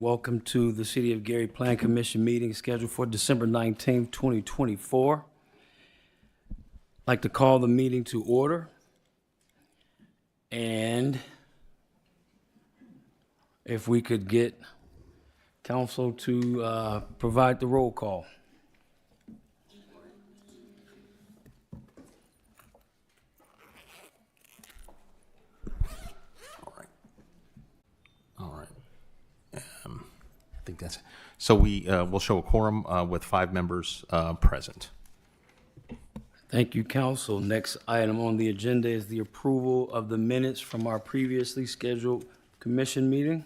Welcome to the City of Gary Plan Commission meeting scheduled for December 19th, 2024. I'd like to call the meeting to order. And if we could get council to provide the roll call. All right. I think that's it. So we will show a quorum with 5 members present. Thank you, council. Next item on the agenda is the approval of the minutes from our previously scheduled commission meeting.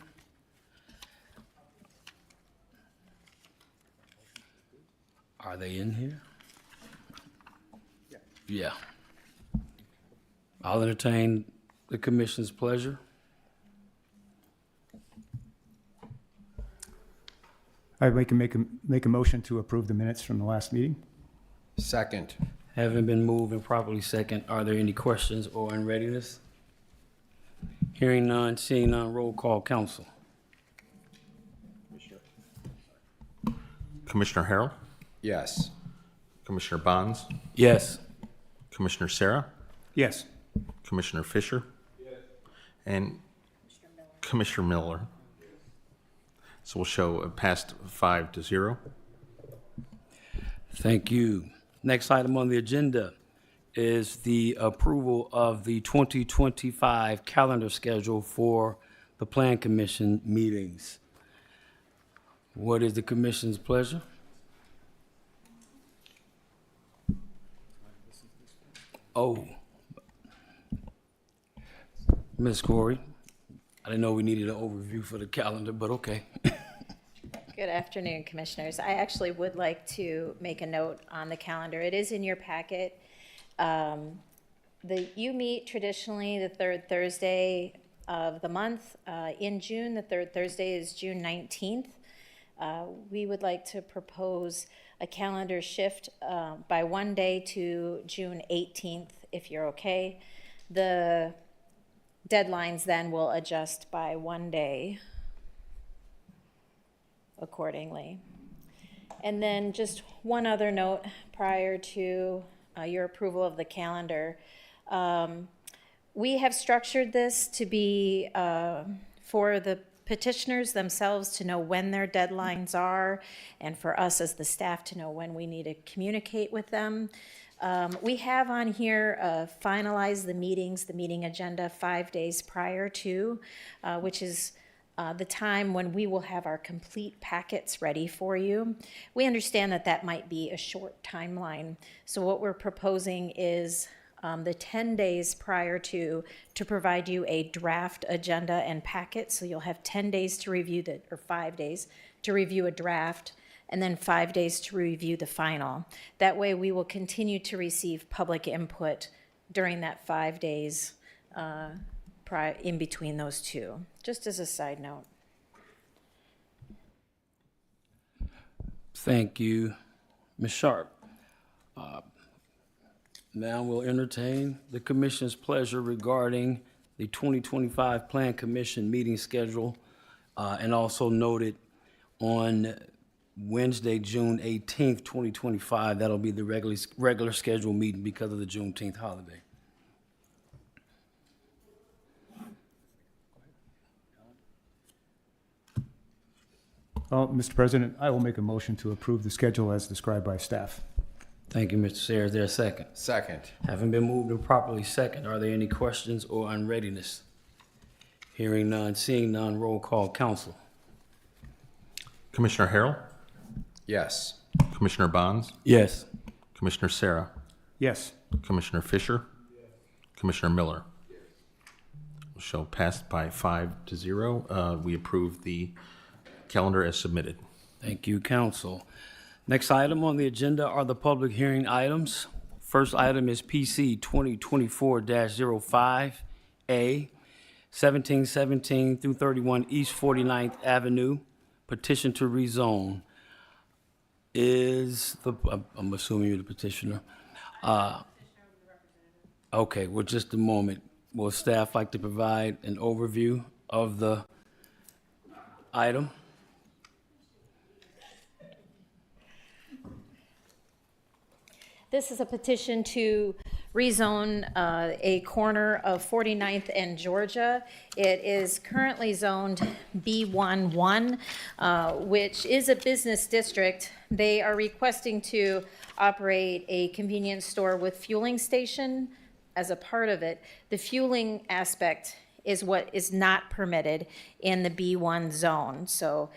Are they in here? Yeah. I'll entertain the commission's pleasure. I make a motion to approve the minutes from the last meeting. Second. Having been moved and properly second, are there any questions or unreadiness? Hearing none, seeing none, roll call, council. Commissioner Harrell, Yes. Commissioner Bonds, Yes. Commissioner Sarah, Yes. Commissioner Fisher, and Commissioner Miller. So we'll show a passed 5-0. Thank you. Next item on the agenda is the approval of the 2025 calendar schedule for the Plan Commission meetings. What is the commission's pleasure? Oh. Ms. Corey, I didn't know we needed an overview for the calendar, but okay. Good afternoon, Commissioners. I actually would like to make a note on the calendar. It is in your packet. You meet traditionally the third Thursday of the month. In June, the third Thursday is June 19th. We would like to propose a calendar shift by one day to June 18th, if you're okay. The deadlines then will adjust by one day accordingly. And then just one other note prior to your approval of the calendar. We have structured this to be for the petitioners themselves to know when their deadlines are, and for us as the staff to know when we need to communicate with them. We have on here finalize the meeting agenda 5 days prior to, which is the time when we will have our complete packets ready for you. We understand that that might be a short timeline. So what we're proposing is the 10 days prior to provide you a draft agenda and packet. So you'll have 10 days to review or 5 days to review a draft, and then 5 days to review the final. That way we will continue to receive public input during that 5 days in between those two, just as a side note. Thank you, Ms. Sharp. Now we'll entertain the commission's pleasure regarding the 2025 Plan Commission meeting schedule, and also noted on Wednesday, June 18th, 2025, that'll be the regular scheduled meeting because of the Juneteenth holiday. Mr. President, I will make a motion to approve the schedule as described by staff. Thank you, Mr. Sayre. Is there a second? Second. Having been moved and properly second, are there any questions or unreadiness? Hearing none, seeing none, roll call, council. Commissioner Harrell, Yes. Commissioner Bonds, Yes. Commissioner Sarah, Yes. Commissioner Fisher, Commissioner Miller. We'll show passed by 5-0. We approve the calendar as submitted. Thank you, council. Next item on the agenda are the public hearing items. First item is PC 2024-05A, 1717 through 31 East 49th Avenue, petition to rezone. I'm assuming you're the petitioner. Okay, well, just a moment. Will staff like to provide an overview of the item? This is a petition to rezone a corner of 49th and Georgia. It is currently zoned B11, which is a business district. They are requesting to operate a convenience store with fueling station as a part of it. The fueling aspect is what is not permitted in the B1 zone. So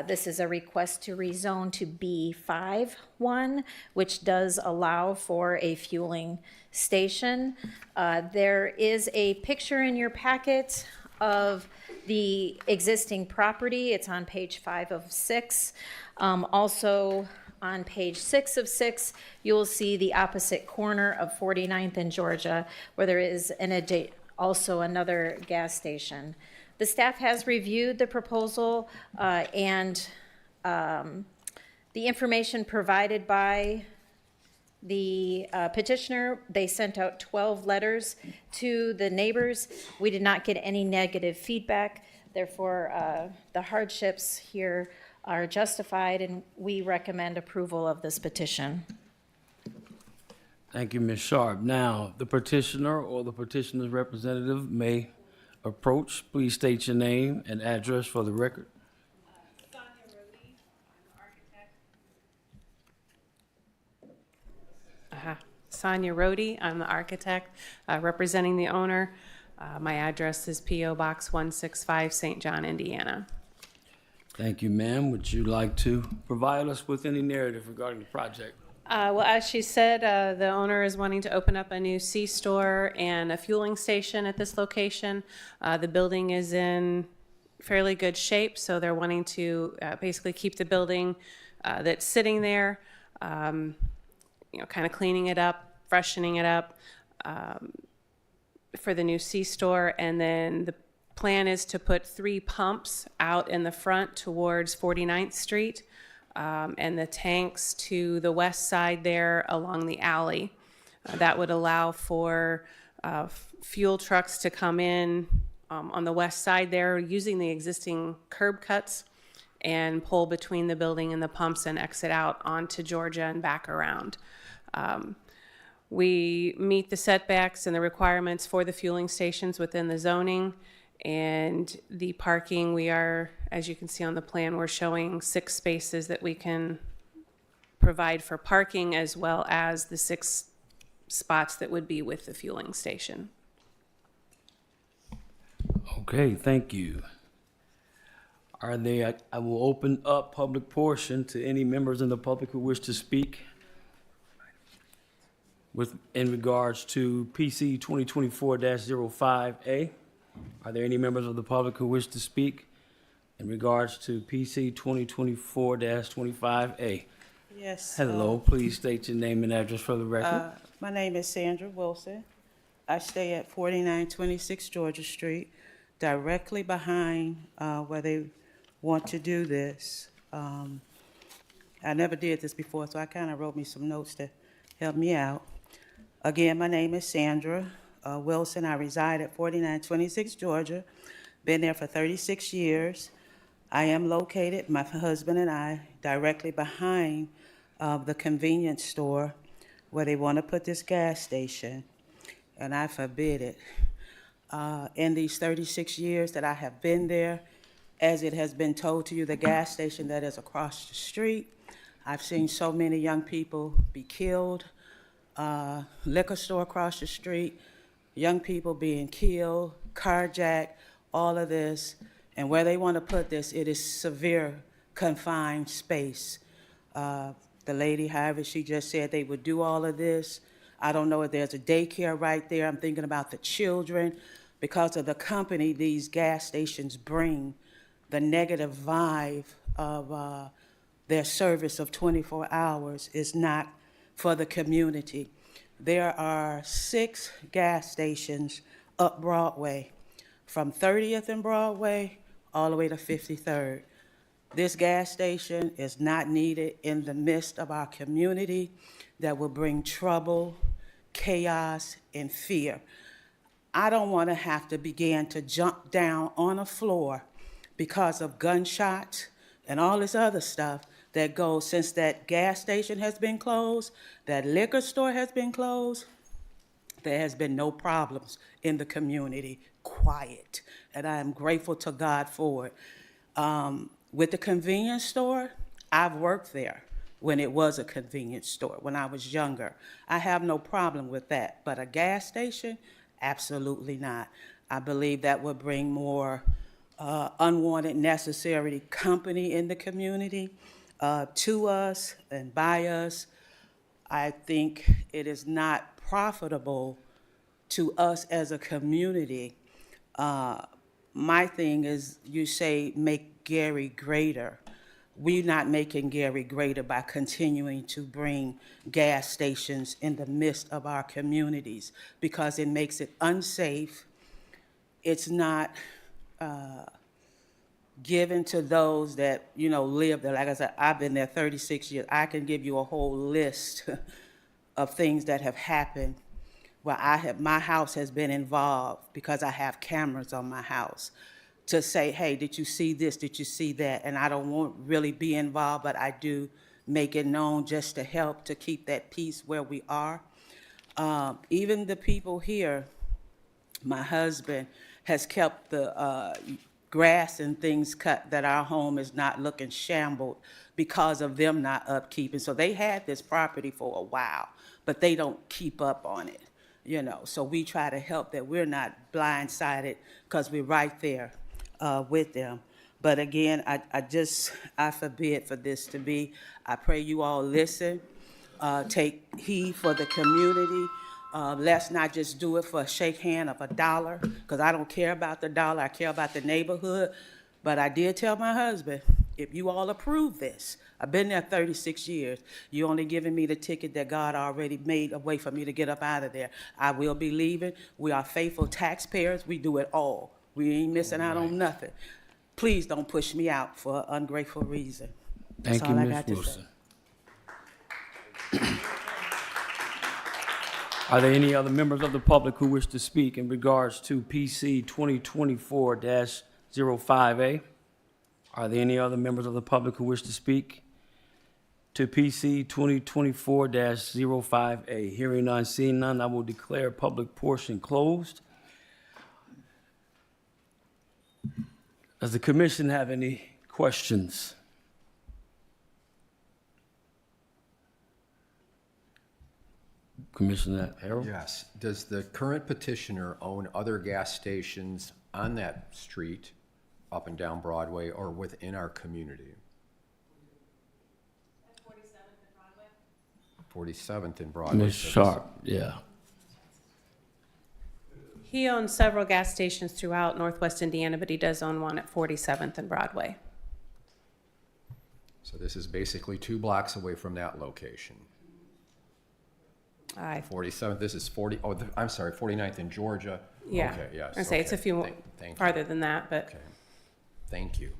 this is a request to rezone to B51, which does allow for a fueling station. There is a picture in your packet of the existing property. It's on page 5 of 6. Also, on page 6 of 6, you'll see the opposite corner of 49th and Georgia, where there is also another gas station. The staff has reviewed the proposal and the information provided by the petitioner. They sent out 12 letters to the neighbors. We did not get any negative feedback. Therefore, the hardships here are justified, and we recommend approval of this petition. Thank you, Ms. Sharp. Now, the petitioner or the petitioner's representative may approach. Please state your name and address for the record. Sonia Rohde, I'm the architect representing the owner. My address is P.O. Box 165, St. John, Indiana. Thank you, ma'am. Would you like to provide us with any narrative regarding the project? Well, as she said, the owner is wanting to open up a new C-store and a fueling station at this location. The building is in fairly good shape, so they're wanting to basically keep the building that's sitting there, kind of cleaning it up, freshening it up for the new C-store. And then the plan is to put 3 pumps out in the front towards 49th Street. And the tanks to the west side there along the alley. That would allow for fuel trucks to come in on the west side there using the existing curb cuts and pull between the building and the pumps and exit out onto Georgia and back around. We meet the setbacks and the requirements for the fueling stations within the zoning. And the parking, we are, as you can see on the plan, we're showing 6 spaces that we can provide for parking, as well as the 6 spots that would be with the fueling station. Okay, thank you. Are there, I will open up public portion to any members in the public who wish to speak in regards to PC 2024-05A. Are there any members of the public who wish to speak in regards to PC 2024-25A? Yes. Hello, please state your name and address for the record. My name is Sandra Wilson. I stay at 4926 Georgia Street, directly behind where they want to do this. I never did this before, so I kind of wrote me some notes to help me out. Again, my name is Sandra Wilson. I reside at 4926 Georgia. Been there for 36 years. I am located, my husband and I, directly behind the convenience store where they want to put this gas station, and I forbid it. In these 36 years that I have been there, as it has been told to you, the gas station that is across the street, I've seen so many young people be killed. Liquor store across the street, young people being killed, carjacked, all of this. And where they want to put this, it is severe confined space. The lady, however, she just said they would do all of this. I don't know if there's a daycare right there. I'm thinking about the children. Because of the company these gas stations bring, the negative vibe of their service of 24 hours is not for the community. There are 6 gas stations up Broadway, from 30th and Broadway all the way to 53rd. This gas station is not needed in the midst of our community that will bring trouble, chaos, and fear. I don't want to have to begin to jump down on a floor because of gunshots and all this other stuff that go since that gas station has been closed, that liquor store has been closed. There has been no problems in the community, quiet, and I am grateful to God for it. With the convenience store, I've worked there when it was a convenience store, when I was younger. I have no problem with that, but a gas station, absolutely not. I believe that would bring more unwanted, necessary company in the community to us and by us. I think it is not profitable to us as a community. My thing is, you say, make Gary greater. We're not making Gary greater by continuing to bring gas stations in the midst of our communities because it makes it unsafe. It's not given to those that, live there. Like I said, I've been there 36 years. I can give you a whole list of things that have happened where my house has been involved because I have cameras on my house to say, hey, did you see this? Did you see that? And I don't want really be involved, but I do make it known just to help to keep that peace where we are. Even the people here, my husband has kept the grass and things cut that our home is not looking shambled because of them not upkeeping. So they had this property for a while, but they don't keep up on it, So we try to help that we're not blindsided because we're right there with them. But again, I forbid for this to be. I pray you all listen, take heed for the community. Let's not just do it for a shake hand of $1, because I don't care about the dollar, I care about the neighborhood. But I did tell my husband, if you all approve this, I've been there 36 years, you only giving me the ticket that God already made a way for me to get up out of there. I will be leaving. We are faithful taxpayers. We do it all. We ain't missing out on nothing. Please don't push me out for an ungrateful reason. That's Thank you, all I Ms. got to say. Wilson. Are there any other members of the public who wish to speak in regards to PC 2024-05A? Are there any other members of the public who wish to speak to PC 2024-05A? Hearing none, seeing none, I will declare public portion closed. Does the commission have any questions? Commissioner Harrell? Yes. Does the current petitioner own other gas stations on that street, up and down Broadway, or within our community? 47th and Broadway. Ms. Sharp, yeah. He owns several gas stations throughout Northwest Indiana, but he does own one at 47th and Broadway. So this is basically 2 blocks away from that location. 47th, this is 49th in Georgia. Yeah. Okay, yes. I say it's a okay. few more Thank you. farther than that, but Okay. Thank you.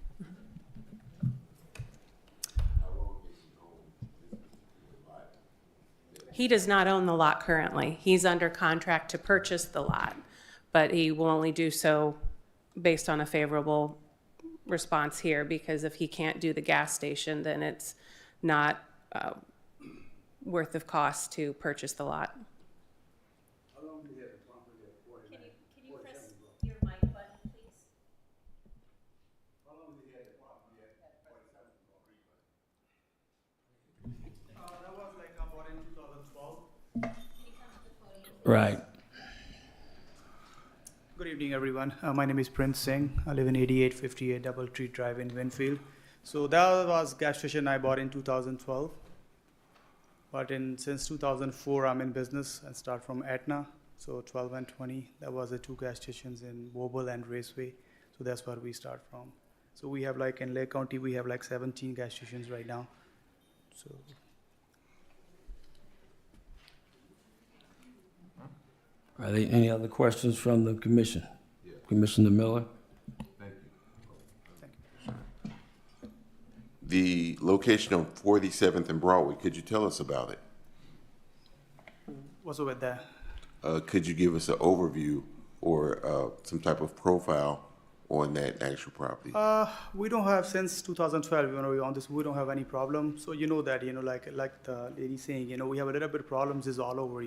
he does not own the lot currently. He's under contract to purchase the lot, but he will only do so based on a favorable response here, because if he can't do the gas station, then it's not worth of cost to purchase the lot. Can you press your mic button, please? That was like about in 2012. Right. Good evening, everyone. My name is Prince Singh. I live in 8858 Doubletree Drive in Winfield. So that was gas station I bought in 2012. But since 2004, I'm in business and start from Etna. So 12 and 20, that was the 2 gas stations in Wobble and Raceway. So that's where we start from. So we have like in Lake County, we have like 17 gas stations right now. So Are there any other questions from the commission? Commissioner Miller? The location of 47th and Broadway, could you tell us about it? what's with that? Could you give us an overview or some type of profile on that actual property? We don't have, since 2012, we're on this, we don't have any problem. So that, like the lady saying, we have a little bit of problems is all over,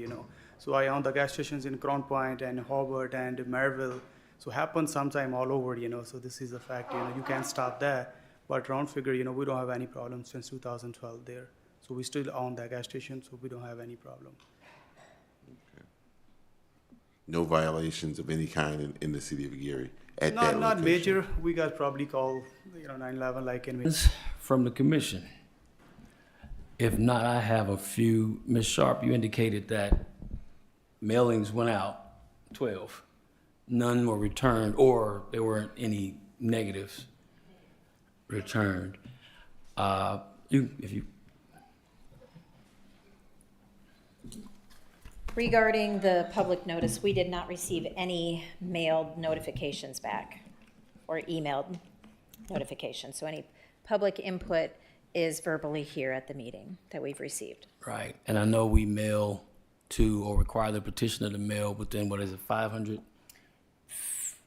So I own the gas stations in Crown Point and Hobart and Maryville. So happens sometime all over, so this is a fact, you can't stop that. But round figure, we don't have any problems since 2012 there. So we still own that gas station, so we don't have any problem. No violations of any kind in the city of Gary at that Not location? major, we got probably call, 911 like in. From the commission? If not, I have a few. Ms. Sharp, you indicated that mailings went out, 12. None were returned, or there weren't any negatives returned. Regarding the public notice, we did not receive any mailed notifications back or emailed notifications. So any public input is verbally here at the meeting that we've received. Right, and I know we mail to, or require the petitioner to mail within, 500?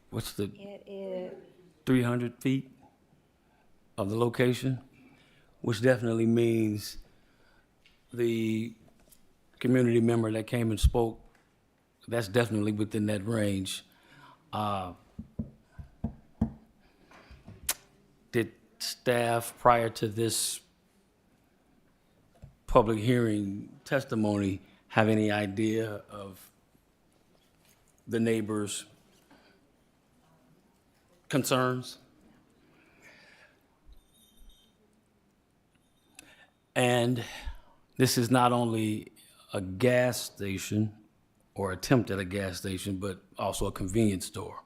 What's the, It is, 300 feet of the location? Which definitely means the community member that came and spoke, that's definitely within that range. Did staff, prior to this public hearing testimony, have any idea of the neighbors' concerns? And this is not only a gas station or attempt at a gas station, but also a convenience store.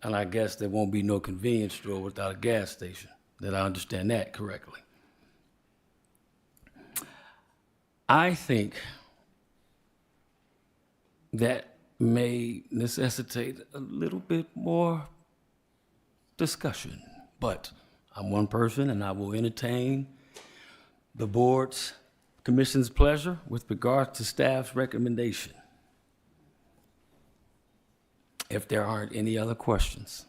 And I guess there won't be no convenience store without a gas station. Did I understand that correctly? I think that may necessitate a little bit more discussion, but I'm one person and I will entertain the board's commission's pleasure with regard to staff's recommendation. If there aren't any other questions.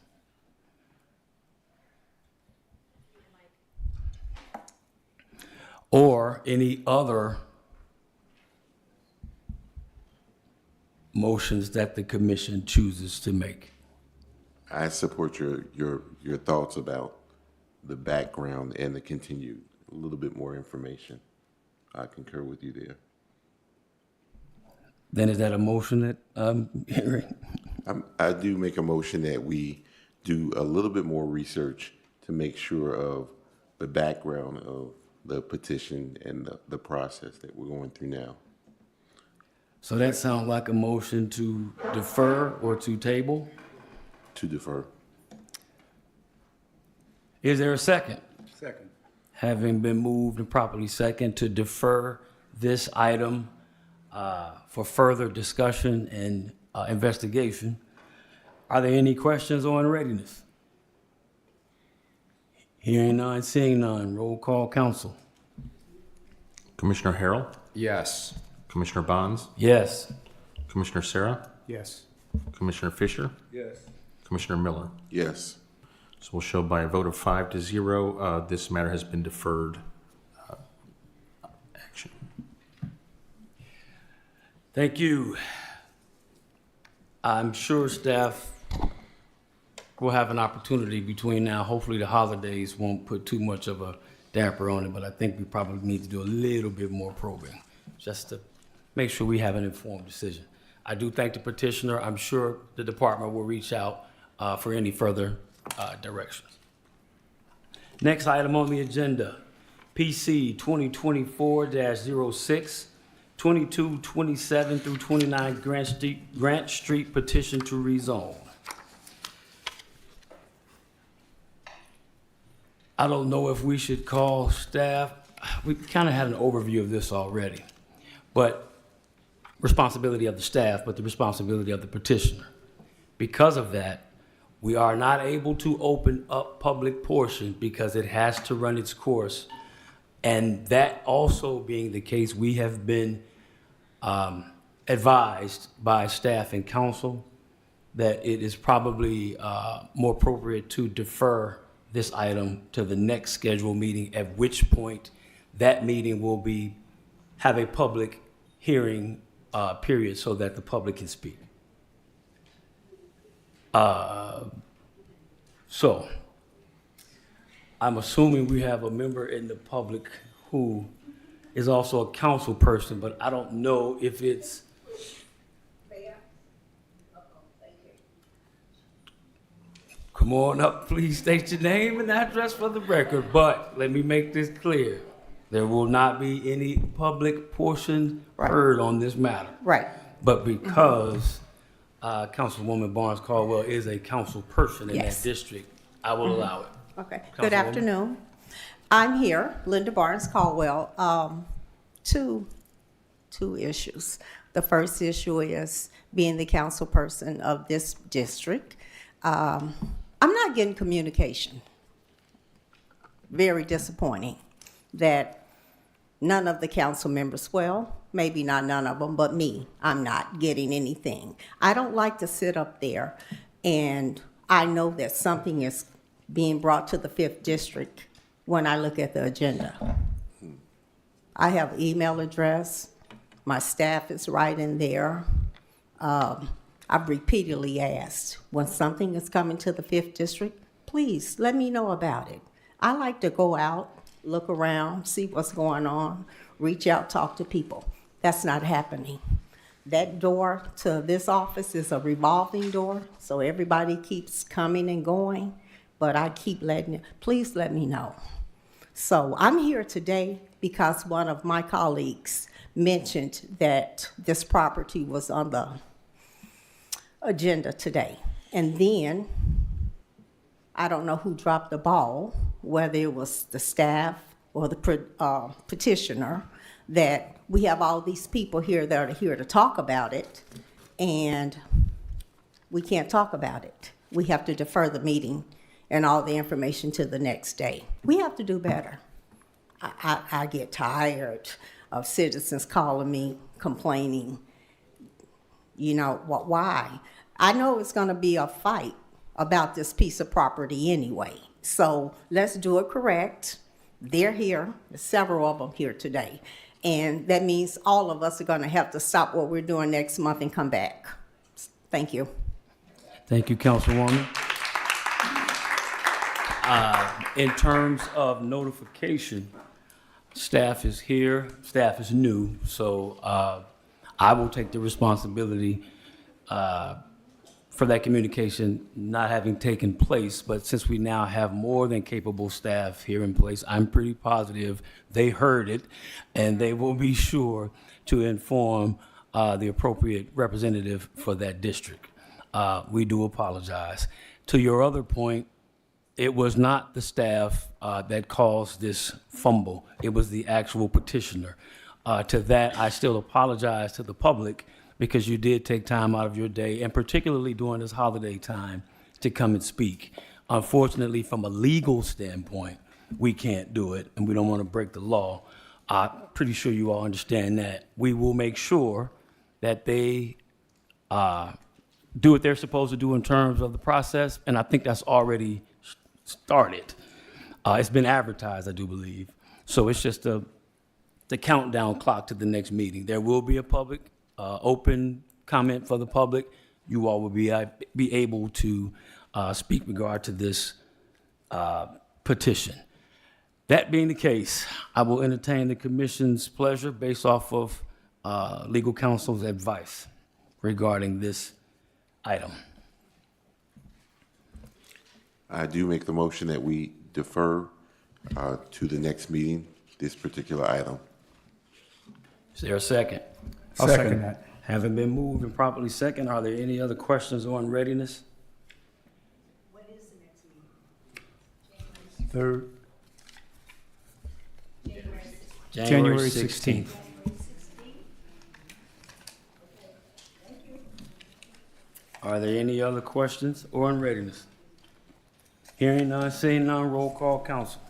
Or any other motions that the commission chooses to make. I support your thoughts about the background and the continued, a little bit more information. I concur with you there. Then is that a motion that I'm hearing? I do make a motion that we do a little bit more research to make sure of the background of the petition and the process that we're going through now. So that sounds like a motion to defer or to table? To defer. Is there a second? Second. Having been moved and properly second to defer this item for further discussion and investigation. Are there any questions on readiness? Hearing none, seeing none, roll call council. Commissioner Harrell, Yes. Commissioner Bonds, Yes. Commissioner Sarah, Yes. Commissioner Fisher, Yes. Commissioner Miller. Yes. So we'll show by a vote of 5-0, this matter has been deferred. Action. Thank you. I'm sure staff will have an opportunity between now. Hopefully the holidays won't put too much of a damper on it, but I think we probably need to do a little bit more probing just to make sure we have an informed decision. I do thank the petitioner. I'm sure the department will reach out for any further directions. Next item on the agenda, PC 2024-06, 2227 through 29 Grant Street petition to rezone. I don't know if we should call staff. We kind of had an overview of this already, but responsibility of the staff, but the responsibility of the petitioner. Because of that, we are not able to open up public portion because it has to run its course. And that also being the case, we have been advised by staff and council that it is probably more appropriate to defer this item to the next scheduled meeting, at which point that meeting will have a public hearing period so that the public can speak. So I'm assuming we have a member in the public who is also a council person, but I don't know if it's. Come on up, please state your name and address for the record, but let me make this clear. There will not be any public portion heard on this matter. Right. But because Councilwoman Barnes Caldwell is a council person in that Yes. district, I will allow it. Okay. Good Councilwoman. afternoon. I'm here, Linda Barnes Caldwell. Two issues. The first issue is being the council person of this district. I'm not getting communication. Very disappointing that none of the council members, well, maybe not none of them, but me, I'm not getting anything. I don't like to sit up there and I know that something is being brought to the 5th district when I look at the agenda. I have an email address. My staff is right in there. I've repeatedly asked, when something is coming to the 5th district, please let me know about it. I like to go out, look around, see what's going on, reach out, talk to people. That's not happening. That door to this office is a revolving door, so everybody keeps coming and going, but I keep please let me know. So I'm here today because one of my colleagues mentioned that this property was on the agenda today. And then, I don't know who dropped the ball, whether it was the staff or the petitioner, that we have all these people here that are here to talk about it, and we can't talk about it. We have to defer the meeting and all the information to the next day. We have to do better. I get tired of citizens calling me, complaining. You know, why? I know it's going to be a fight about this piece of property anyway. So let's do it correct. They're here. There's several of them here today. And that means all of us are going to have to stop what we're doing next month and come back. Thank you. Thank you, Councilwoman. In terms of notification, staff is here, staff is new, so I will take the responsibility for that communication not having taken place. But since we now have more than capable staff here in place, I'm pretty positive they heard it, and they will be sure to inform the appropriate representative for that district. We do apologize. To your other point, it was not the staff that caused this fumble. It was the actual petitioner. To that, I still apologize to the public because you did take time out of your day, and particularly during this holiday time, to come and speak. Unfortunately, from a legal standpoint, we can't do it, and we don't want to break the law. I'm pretty sure you all understand that. We will make sure that they do what they're supposed to do in terms of the process, and I think that's already started. It's been advertised, I do believe. So it's just the countdown clock to the next meeting. There will be a public, open comment for the public. You all will be able to speak regard to this petition. That being the case, I will entertain the commission's pleasure based off of legal counsel's advice regarding this item. I do make the motion that we defer to the next meeting, this particular item. Is there a second? I'll second that. Having been moved and properly second, are there any other questions on readiness? What is the next meeting? Third, January January 16th. Are there any other questions or on readiness? Hearing none, seeing none, roll call, council.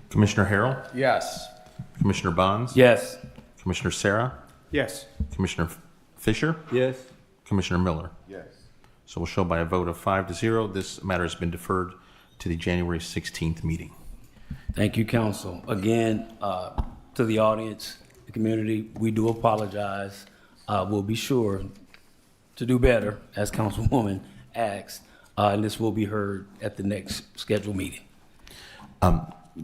Commissioner Harrell, Yes. Commissioner Bonds, Yes. Commissioner Sarah, Yes. Commissioner Fisher, Yes. Commissioner Miller. Yes. So we'll show by a vote of 5-0, this matter has been deferred to the January 16th meeting. Thank you, council. Again, to the audience, the community, we do apologize. We'll be sure to do better, as Councilwoman asked, and this will be heard at the next scheduled meeting.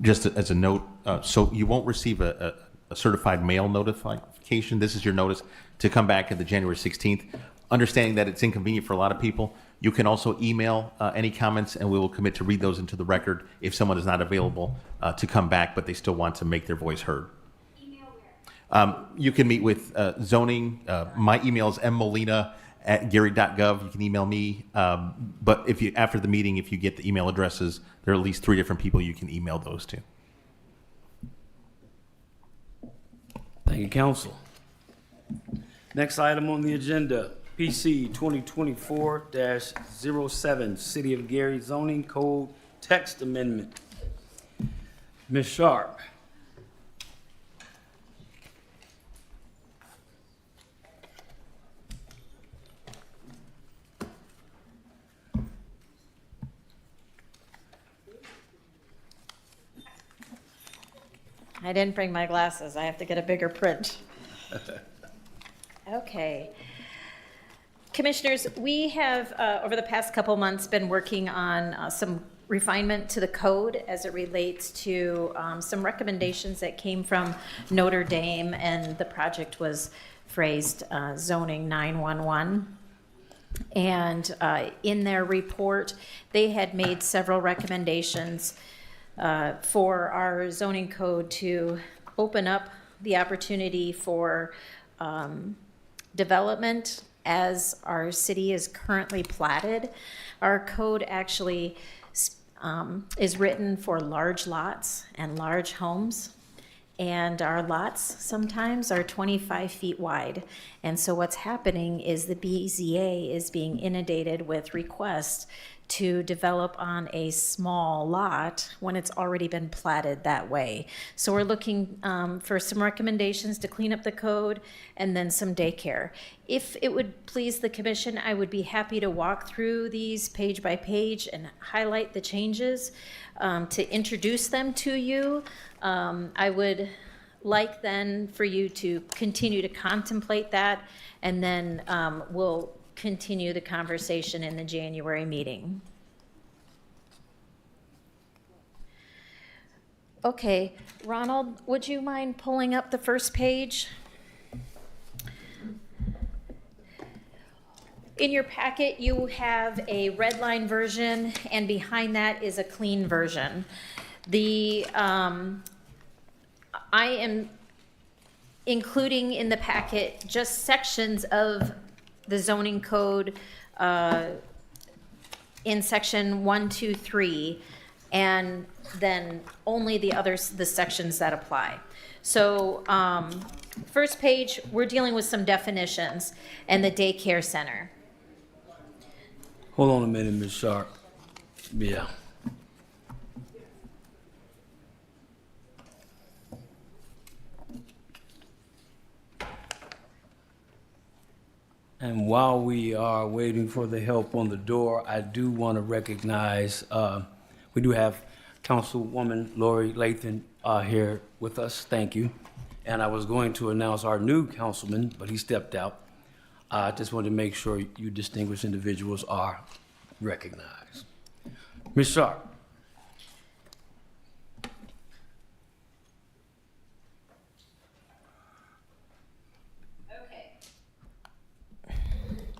Just as a note, so you won't receive a certified mail notification. This is your notice to come back at the January 16th. Understanding that it's inconvenient for a lot of people, you can also email any comments, and we will commit to read those into the record if someone is not available to come back, but they still want to make their voice heard. Email where? You can meet with zoning. My email is mmolina@gary.gov. You can email me. But if you, after the meeting, if you get the email addresses, there are at least 3 different people you can email those to. Thank you, council. Next item on the agenda, PC 2024-07, City of Gary Zoning Code Text Amendment. Ms. Sharp. I didn't bring my glasses. I have to get a bigger print. Okay. Commissioners, we have, over the past couple months, been working on some refinement to the code as it relates to some recommendations that came from Notre Dame, and the project was phrased zoning 911. And in their report, they had made several recommendations for our zoning code to open up the opportunity for development as our city is currently platted. Our code actually is written for large lots and large homes. And our lots sometimes are 25 feet wide. And so what's happening is the BZA is being inundated with requests to develop on a small lot when it's already been platted that way. So we're looking for some recommendations to clean up the code and then some daycare. If it would please the commission, I would be happy to walk through these page by page and highlight the changes to introduce them to you. I would like then for you to continue to contemplate that, and then we'll continue the conversation in the January meeting. Okay, Ronald, would you mind pulling up the first page? In your packet, you have a red line version, and behind that is a clean version. I am including in the packet just sections of the zoning code in section 1, 2, 3, and then only the sections that apply. So first page, we're dealing with some definitions and the daycare center. Hold on a minute, Ms. Sharp. Yeah. And while we are waiting for the help on the door, I do want to recognize, we do have Councilwoman Lori Lathan here with us. Thank you. And I was going to announce our new councilman, but he stepped out. I just wanted to make sure you distinguished individuals are recognized. Ms. Sharp.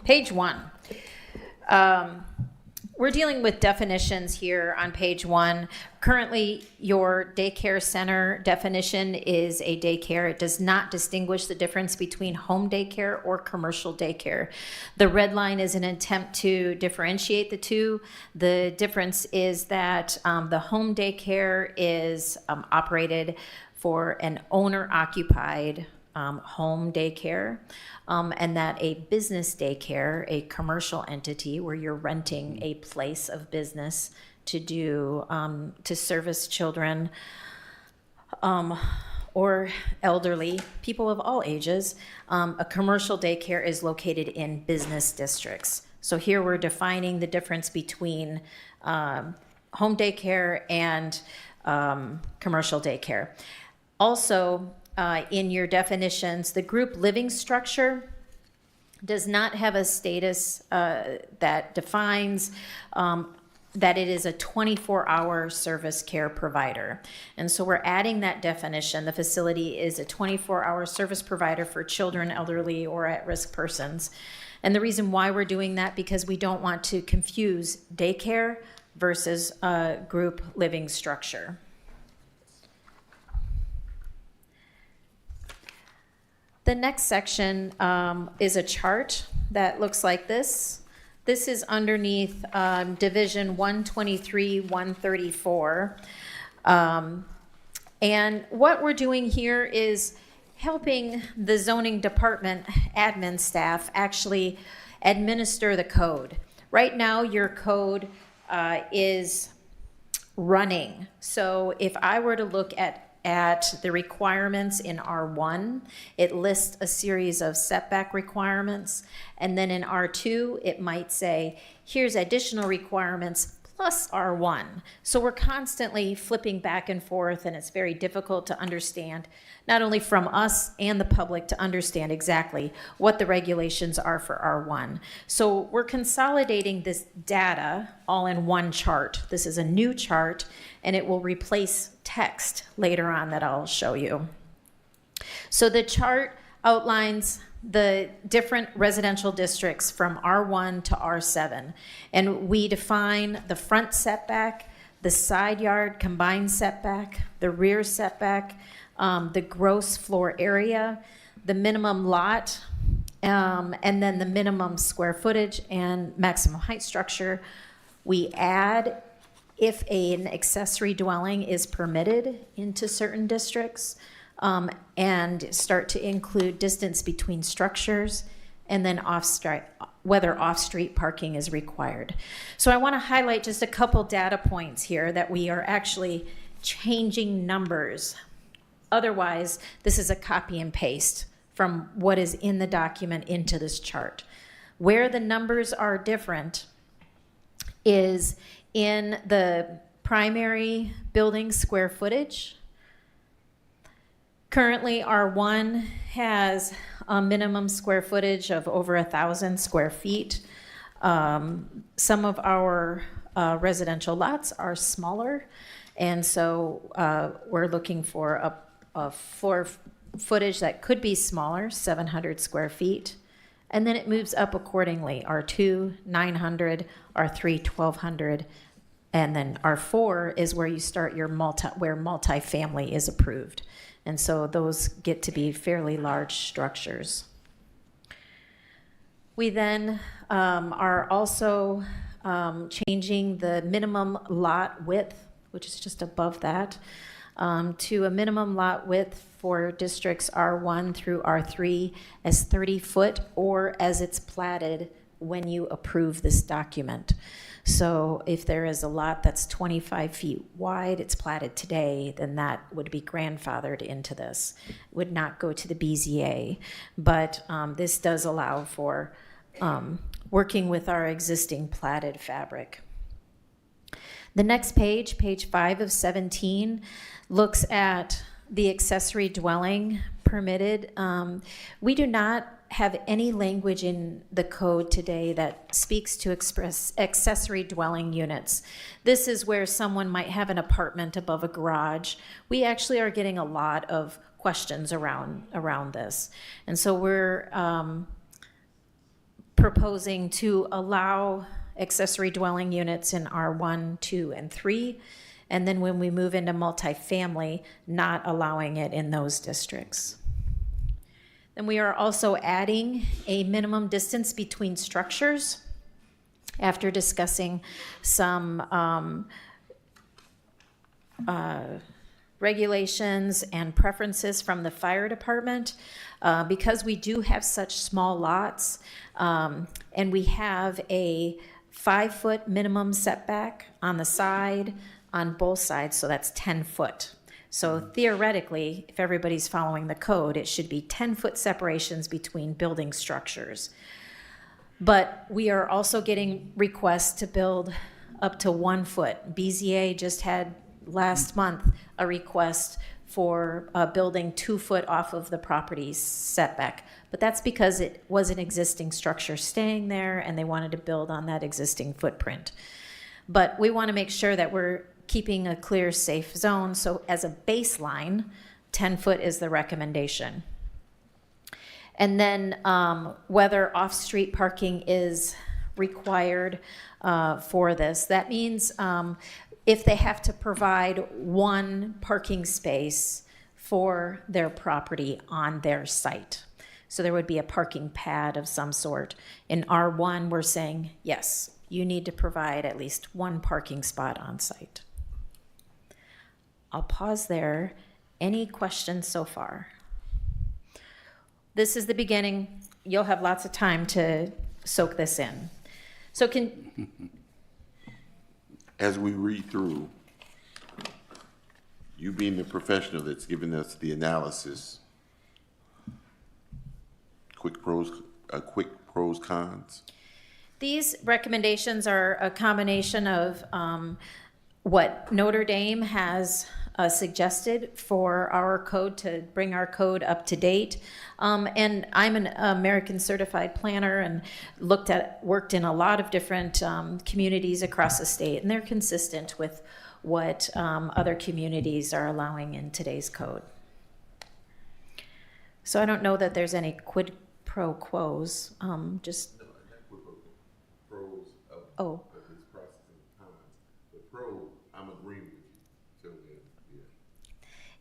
Page 1. We're dealing with definitions here on page 1. Currently, your daycare center definition is a daycare. It does not distinguish the difference between home daycare or commercial daycare. The red line is an attempt to differentiate the two. The difference is that the home daycare is operated for an owner-occupied home daycare, and that a business daycare, a commercial entity where you're renting a place of business to do to service children or elderly, people of all ages, a commercial daycare is located in business districts. So here we're defining the difference between home daycare and commercial daycare. Also, in your definitions, the group living structure does not have a status that defines that it is a 24-hour service care provider. And so we're adding that definition. The facility is a 24-hour service provider for children, elderly, or at-risk persons. And the reason why we're doing that, because we don't want to confuse daycare versus group living structure. The next section is a chart that looks like this. This is underneath Division 123, 134. And what we're doing here is helping the zoning department admin staff actually administer the code. Right now, your code is running. So if I were to look at the requirements in R1, it lists a series of setback requirements. And then in R2, it might say, here's additional requirements plus R1. So we're constantly flipping back and forth, and it's very difficult to understand, not only from us and the public, to understand exactly what the regulations are for R1. So we're consolidating this data all in one chart. This is a new chart, and it will replace text later on that I'll show you. So the chart outlines the different residential districts from R1 to R7. And we define the front setback, the side yard combined setback, the rear setback, the gross floor area, the minimum lot, and then the minimum square footage and maximum height structure. We add if an accessory dwelling is permitted into certain districts, and start to include distance between structures, and then whether off-street parking is required. So I want to highlight just a couple data points here that we are actually changing numbers. Otherwise, this is a copy and paste from what is in the document into this chart. Where the numbers are different is in the primary building square footage. Currently, R1 has a minimum square footage of over 1,000 square feet. Some of our residential lots are smaller, and so we're looking for a floor footage that could be smaller, 700 square feet. And then it moves up accordingly, R2, 900, R3, 1,200, and then R4 is where you start your where multifamily is approved. And so those get to be fairly large structures. We then are also changing the minimum lot width, which is just above that, to a minimum lot width for districts R1 through R3 as 30 foot or as it's platted when you approve this document. So if there is a lot that's 25 feet wide, it's platted today, then that would be grandfathered into this. It would not go to the BZA, but this does allow for working with our existing platted fabric. The next page, page 5 of 17, looks at the accessory dwelling permitted. We do not have any language in the code today that speaks to express accessory dwelling units. This is where someone might have an apartment above a garage. We actually are getting a lot of questions around this. And so we're proposing to allow accessory dwelling units in R1, 2, and 3. And then when we move into multifamily, not allowing it in those districts. Then we are also adding a minimum distance between structures after discussing some regulations and preferences from the fire department. Because we do have such small lots, and we have a 5-foot minimum setback on the side, on both sides, so that's 10 foot. So theoretically, if everybody's following the code, it should be 10-foot separations between building structures. But we are also getting requests to build up to 1 foot. BZA just had last month a request for building 2 foot off of the property's setback. But that's because it was an existing structure staying there and they wanted to build on that existing footprint. But we want to make sure that we're keeping a clear, safe zone. So as a baseline, 10 foot is the recommendation. And then whether off-street parking is required for this. That means if they have to provide 1 parking space for their property on their site. So there would be a parking pad of some sort. In R1, we're saying, yes, you need to provide at least 1 parking spot on site. I'll pause there. Any questions so far? This is the beginning. You'll have lots of time to soak this in. So As we read through, you being the professional that's giving us the analysis, quick pros, cons. These recommendations are a combination of what Notre Dame has suggested for our code to bring our code up to date. And I'm an American certified planner and worked in a lot of different communities across the state, and they're consistent with what other communities are allowing in today's code. So I don't know that there's any quid pro quos, just. Pros of Oh. this process and cons. The pro, I'm agreeing with you. So,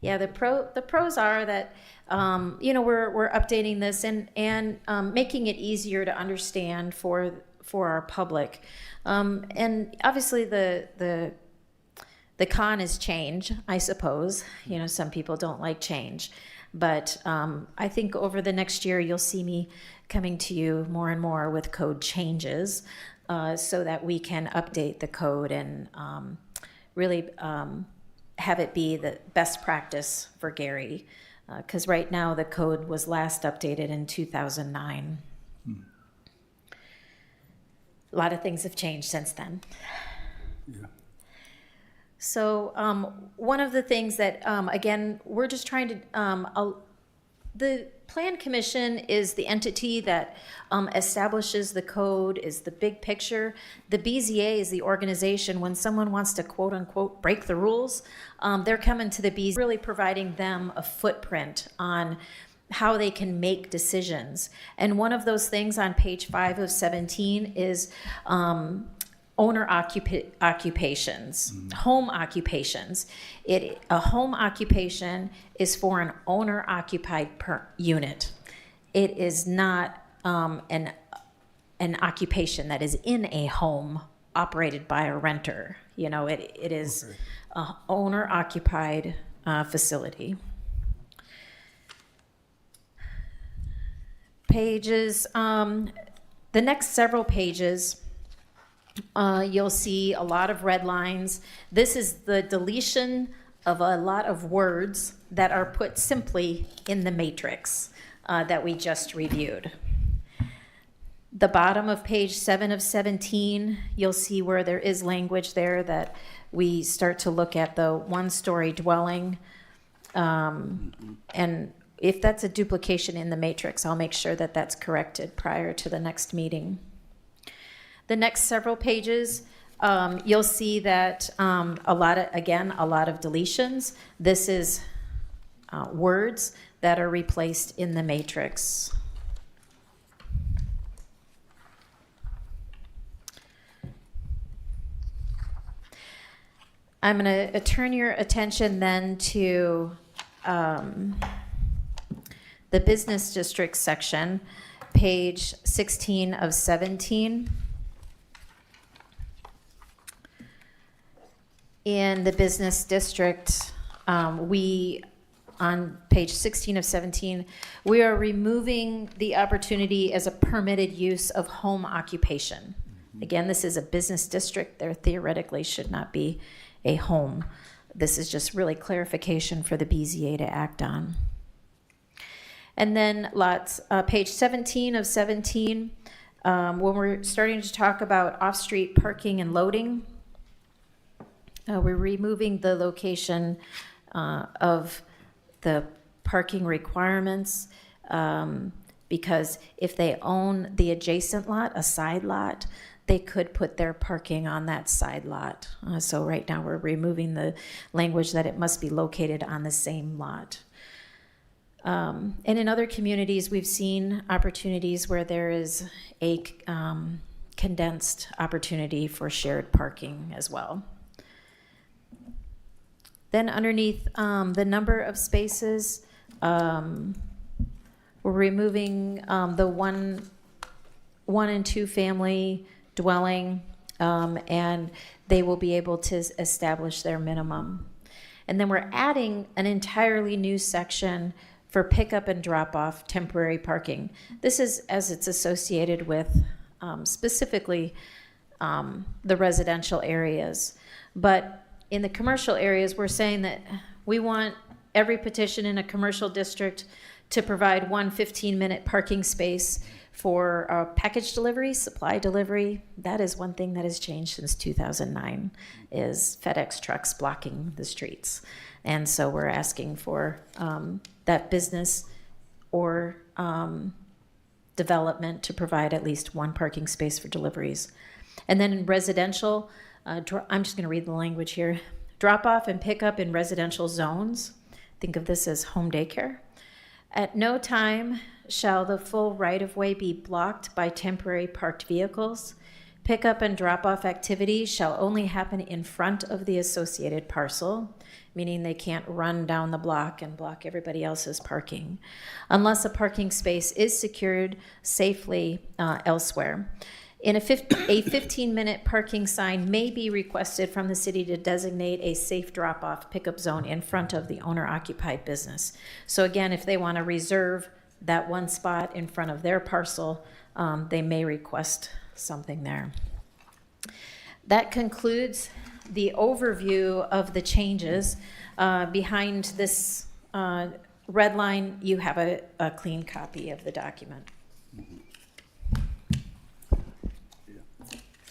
Yeah, the pros are that we're updating this and making it easier to understand for our public, and obviously the con is change, I suppose. Some people don't like change, but I think over the next year you'll see me coming to you more and more with code changes, so that we can update the code and really have it be the best practice for Gary, because right now the code was last updated in 2009. A lot of things have changed since then. Yeah. So one of the things that, again, we're just trying to, the Plan Commission is the entity that establishes the code, is the big picture. The BZA is the organization. When someone wants to quote unquote break the rules, they're coming to the BZA, really providing them a footprint on how they can make decisions. And one of those things on page 5 of 17 is owner occupations, home occupations. A home occupation is for an owner-occupied unit. It is not an occupation that is in a home operated by a renter. It is an owner-occupied facility. Pages, the next several pages, you'll see a lot of red lines. This is the deletion of a lot of words that are put simply in the matrix that we just reviewed. The bottom of page 7 of 17, you'll see where there is language there that we start to look at the one-story dwelling. And if that's a duplication in the matrix, I'll make sure that that's corrected prior to the next meeting. The next several pages, you'll see that a lot of deletions. This is words that are replaced in the matrix. I'm going to turn your attention then to the business district section, page 16 of 17. In the business district, on page 16 of 17, we are removing the opportunity as a permitted use of home occupation. Again, this is a business district. There theoretically should not be a home. this is just really clarification for the BZA to act on. And then page 17 of 17, when we're starting to talk about off-street parking and loading, we're removing the location of the parking requirements because if they own the adjacent lot, a side lot, they could put their parking on that side lot. So right now we're removing the language that it must be located on the same lot. And in other communities, we've seen opportunities where there is a condensed opportunity for shared parking as well. Then underneath the number of spaces, we're removing the one and two family dwelling, and they will be able to establish their minimum. And then we're adding an entirely new section for pickup and drop off temporary parking. This is as it's associated with specifically the residential areas. But in the commercial areas, we're saying that we want every petition in a commercial district to provide one 15-minute parking space for package delivery, supply delivery. That is one thing that has changed since 2009, is FedEx trucks blocking the streets. And so we're asking for that business or development to provide at least one parking space for deliveries. And then in residential, I'm just going to read the language here. Drop off and pick up in residential zones. Think of this as home daycare. At no time shall the full right-of-way be blocked by temporary parked vehicles. Pickup and drop-off activities shall only happen in front of the associated parcel, meaning they can't run down the block and block everybody else's parking, unless a parking space is secured safely elsewhere. A 15-minute parking sign may be requested from the city to designate a safe drop-off pickup zone in front of the owner-occupied business. So again, if they want to reserve that one spot in front of their parcel, they may request something there. That concludes the overview of the changes. Behind this red line, you have a clean copy of the document.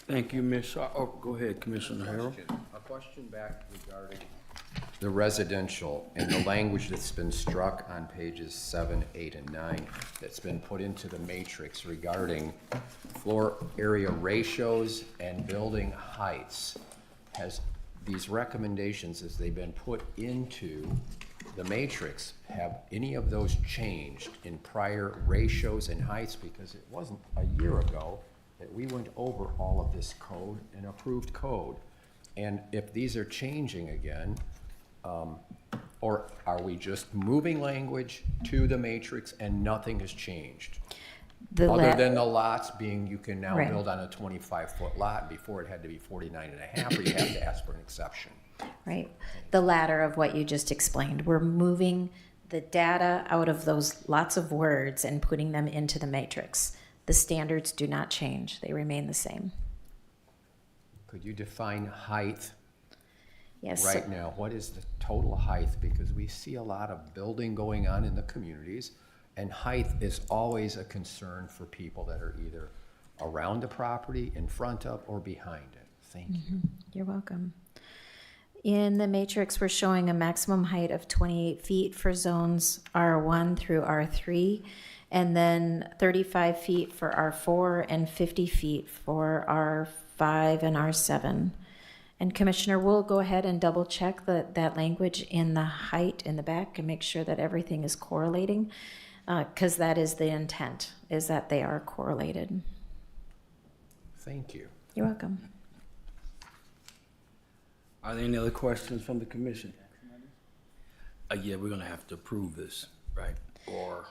Thank you, Ms. Shaw. Oh, go ahead, Commissioner Harrell. A question back regarding the residential and the language that's been struck on pages 7, 8, and 9 that's been put into the matrix regarding floor area ratios and building heights. Has these recommendations, as they've been put into the matrix, have any of those changed in prior ratios and heights? Because it wasn't a year ago that we went over all of this code and approved code. And if these are changing again, or are we just moving language to the matrix and nothing has changed? Other than the lots being, you can now build on a 25-foot lot. Before it had to be 49 and a half, or you have to ask for an exception. Right. The latter of what you just explained. We're moving the data out of those lots of words and putting them into the matrix. The standards do not change. They remain the same. Could you define height? Yes. Right now, what is the total height? Because we see a lot of building going on in the communities, and height is always a concern for people that are either around the property, in front of, or behind it. Thank you. You're welcome. In the matrix, we're showing a maximum height of 28 feet for zones R1 through R3, and then 35 feet for R4 and 50 feet for R5 and R7. And Commissioner, we'll go ahead and double check that language in the height in the back and make sure that everything is correlating, because that is the intent, is that they are correlated. Thank you. You're welcome. Are there any other questions from the commission? Yeah, we're gonna have to approve this, right? Or,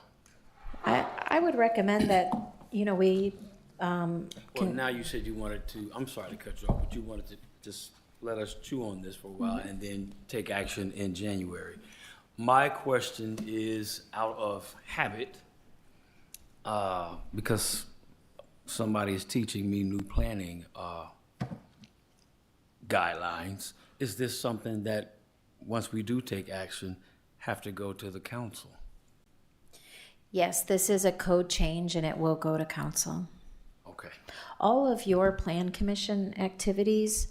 I would recommend that, we well, now you said you wanted to, I'm sorry to cut you off, but you wanted to just let us chew on this for a while and then take action in January. My question is out of habit, because somebody is teaching me new planning guidelines. Is this something that once we do take action, have to go to the council? Yes, this is a code change and it will go to council. Okay. All of your plan commission activities,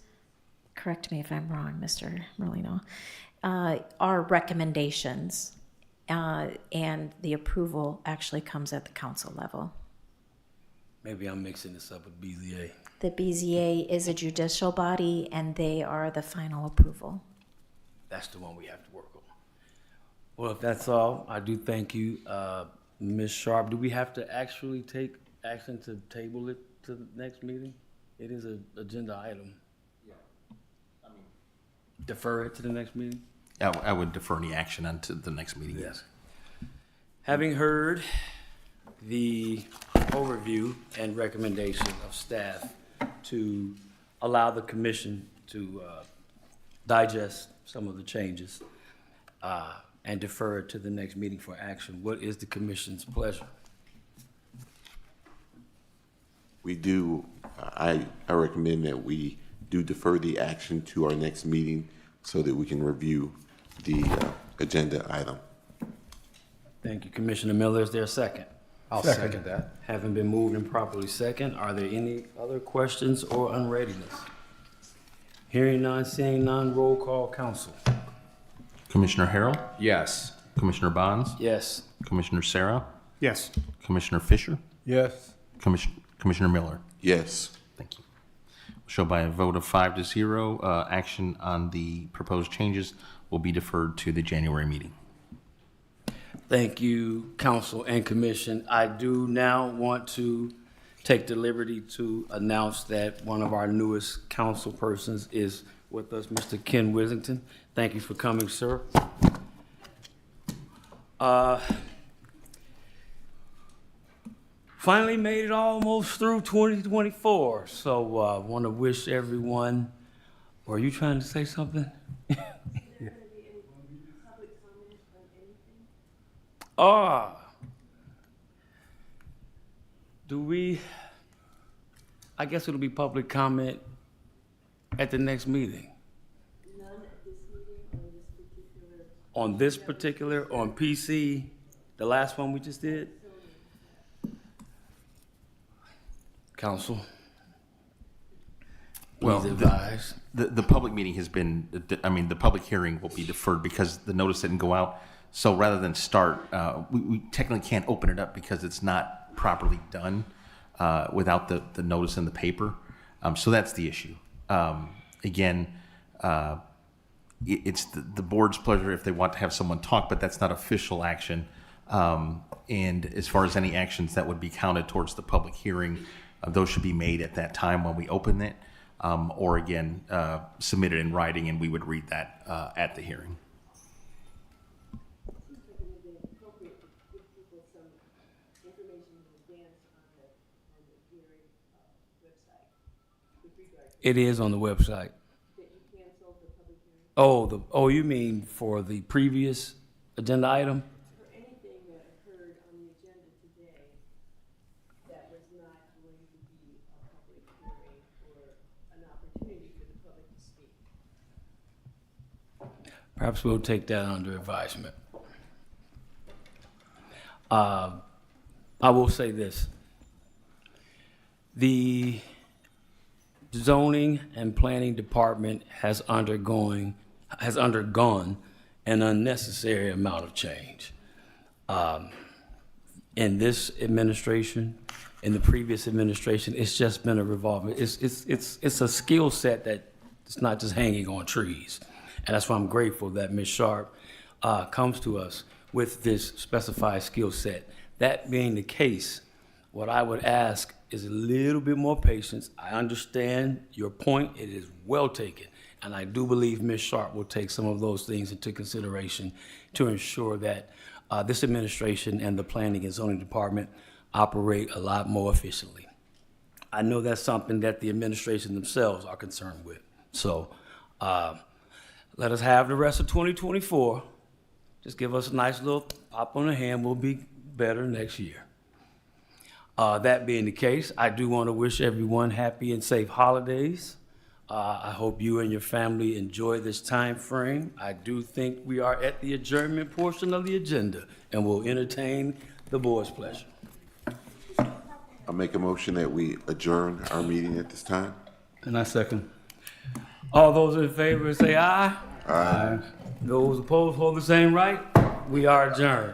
correct me if I'm wrong, Mr. Merlino, are recommendations, and the approval actually comes at the council level. Maybe I'm mixing this up with BZA. The BZA is a judicial body, and they are the final approval. That's the one we have to work on. Well, if that's all, I do thank you. Ms. Sharp, do we have to actually take action to table it to the next meeting? It is an agenda item. Yeah. Defer it to the next meeting? I would defer any action unto the next meeting, yes. Having heard the overview and recommendation of staff to allow the commission to digest some of the changes and defer it to the next meeting for action, what is the commission's pleasure? We do, I recommend that we do defer the action to our next meeting so that we can review the agenda item. Thank you, Commissioner Miller. Is there a second? I'll second that. Having been moved and properly second, are there any other questions or unreadiness? Hearing none, seeing none, roll call, council. Commissioner Harrell, Yes. Commissioner Bonds, Yes. Commissioner Sarah, Yes. Commissioner Fisher, Yes. Commissioner Miller. Yes. Thank you. Show by a vote of 5-0, action on the proposed changes will be deferred to the January meeting. Thank you, council and commission. I do now want to take the liberty to announce that one of our newest council persons is with us, Mr. Ken Withington. Thank you for coming, sir. Finally made it almost through 2024. So I want to wish everyone, were you trying to say something? Do we, I guess it'll be public comment at the next meeting. None at this meeting on this particular, on PC, the last one we just did? Council? Well, Please advise. The public meeting has been, the public hearing will be deferred because the notice didn't go out. So rather than start, we technically can't open it up because it's not properly done without the notice in the paper. So that's the issue. Again, it's the board's pleasure if they want to have someone talk, but that's not official action. And as far as any actions that would be counted towards the public hearing, those should be made at that time when we open it, or again, submitted in writing, and we would read that at the hearing. It is on the website. Oh, you mean for the previous agenda item? For anything that occurred on the agenda today that was not going to be a public hearing or an opportunity for the public to speak. Perhaps we'll take that under advisement. I will say this. The zoning and planning department has undergone an unnecessary amount of change. In this administration, in the previous administration, it's just been a revolving. It's a skill set that it's not just hanging on trees, and that's why I'm grateful that Ms. Sharp comes to us with this specified skill set. That being the case, what I would ask is a little bit more patience. I understand your point. It is well taken. And I do believe Ms. Sharp will take some of those things into consideration to ensure that this administration and the planning and zoning department operate a lot more efficiently. I know that's something that the administration themselves are concerned with. So let us have the rest of 2024. Just give us a nice little pop on the hand. We'll be better next year. That being the case, I do want to wish everyone happy and safe holidays. I hope you and your family enjoy this time frame. I do think we are at the adjournment portion of the agenda, and will entertain the board's pleasure. I'll make a motion that we adjourn our meeting at this time. And I second. All those in favor say aye. Aye. Those opposed hold the same right. We are adjourned.